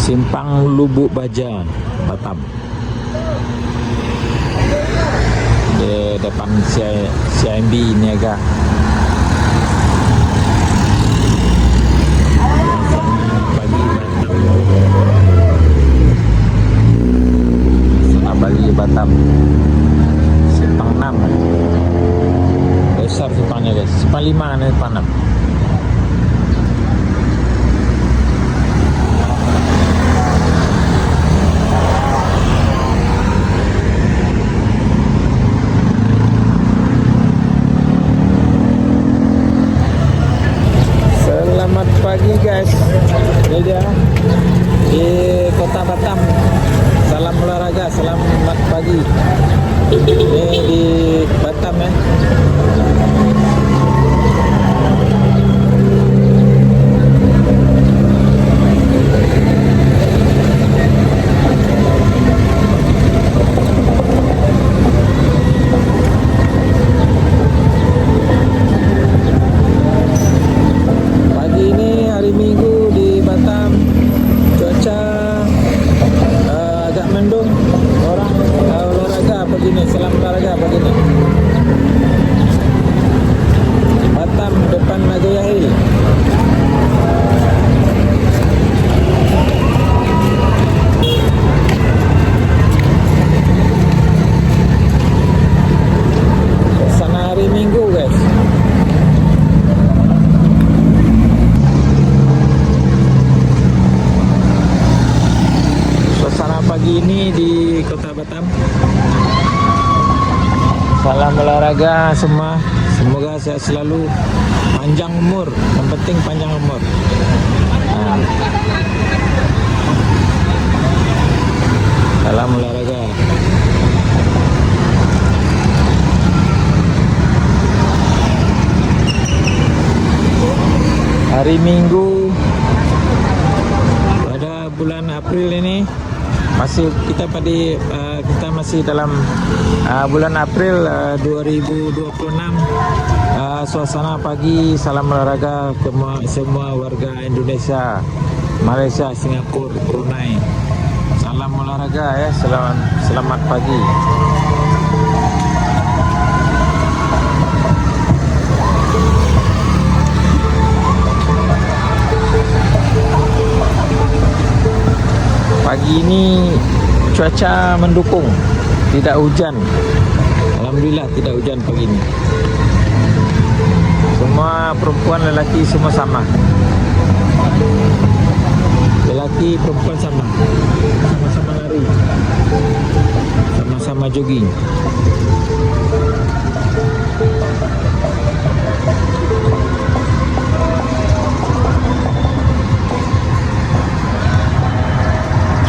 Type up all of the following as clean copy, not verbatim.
Simpang Lubuk Baja, Batam. Di depan CIMB Niaga. Pagi Batam. Sana Bali Batam. Simpang 6. Besar simpangnya guys. Simpang 5 nih simpang 6. Selamat pagi guys. Ini dia di kota Batam. Salam olahraga, selamat pagi. Ini di Batam ya. Salam olahraga begini. Batam depan Nagoya Hill. Suasana hari Minggu guys. Suasana pagi ini di kota Batam. Salam olahraga semua. Semoga sehat selalu, panjang umur. Yang penting panjang umur. Salam olahraga. Hari Minggu pada bulan April ini kita masih dalam bulan April 2026. Suasana pagi, salam olahraga ke semua warga Indonesia, Malaysia, Singapura, Brunei. Salam olahraga ya, selamat pagi. Pagi ini cuaca mendukung, tidak hujan. Alhamdulillah tidak hujan pagi ini. Semua perempuan lelaki semua sama. Lelaki perempuan sama. Sama-sama lari. Sama-sama jogging.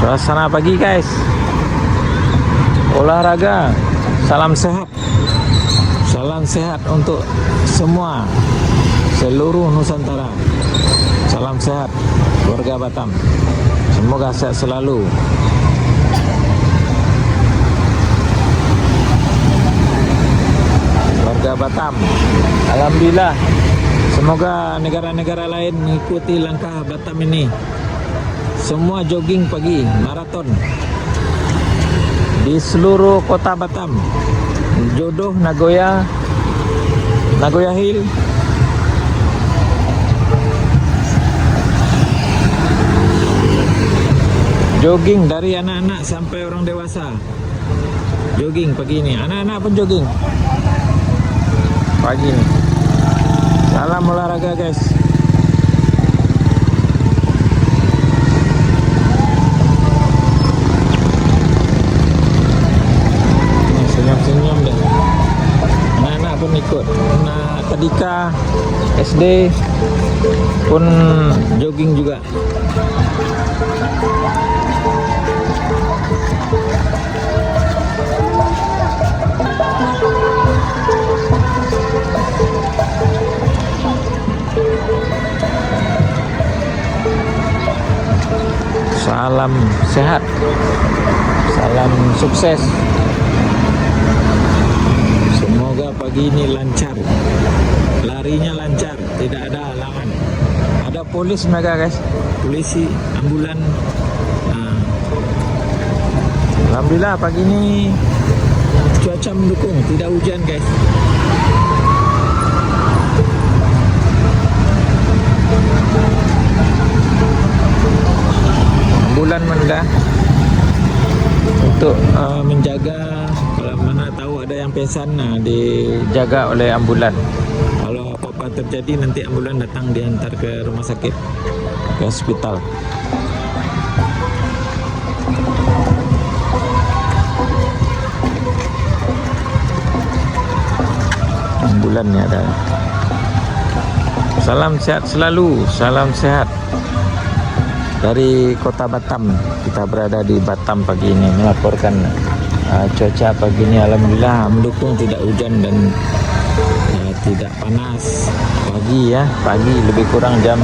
Suasana pagi guys. Olahraga, salam sehat. Salam sehat untuk semua, seluruh Nusantara. Salam sehat warga Batam. Semoga sehat selalu. Warga Batam, alhamdulillah. Semoga negara-negara lain mengikuti langkah Batam ini. Semua jogging pagi, maraton di seluruh kota Batam. Jodoh Nagoya Hill. Jogging dari anak-anak sampai orang dewasa. Jogging pagi ini, anak-anak pun jogging pagi ini. Salam olahraga guys. Senyum deh. Anak-anak pun ikut. Anak Tadika SD pun jogging juga. Salam sehat, salam sukses. Semoga pagi ini lancar, larinya lancar, tidak ada halangan. Ada polis mereka guys, polisi, ambulan, Alhamdulillah pagi ini cuaca mendukung, tidak hujan guys. Bulan mendah untuk menjaga, kalau mana tahu ada yang pingsan, dijaga oleh ambulan. Kalau apa-apa terjadi nanti ambulan datang diantar ke rumah sakit, ke hospital. Ambulan ni ada. Salam sehat selalu, salam sehat dari kota Batam. Kita berada di Batam pagi ini melaporkan cuaca pagi ini alhamdulillah mendukung, tidak hujan dan tidak panas. Pagi ya, pagi lebih kurang jam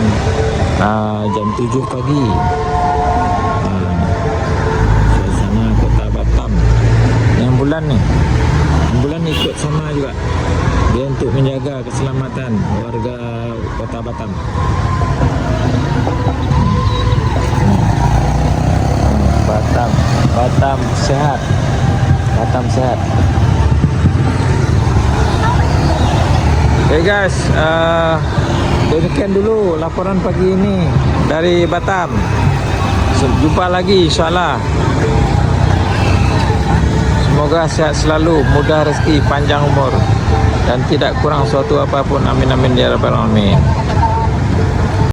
7 pagi. Suasana kota Batam. Yang bulan nih, ambulan ikut sama juga. Dia untuk menjaga keselamatan warga kota Batam. Batam sehat. Batam sehat. Oke guys, demikian dulu laporan pagi ini dari Batam. Jumpa lagi insyaAllah. Semoga sehat selalu, mudah rezeki, panjang umur dan tidak kurang suatu apapun. Amin amin ya rabbal alamin.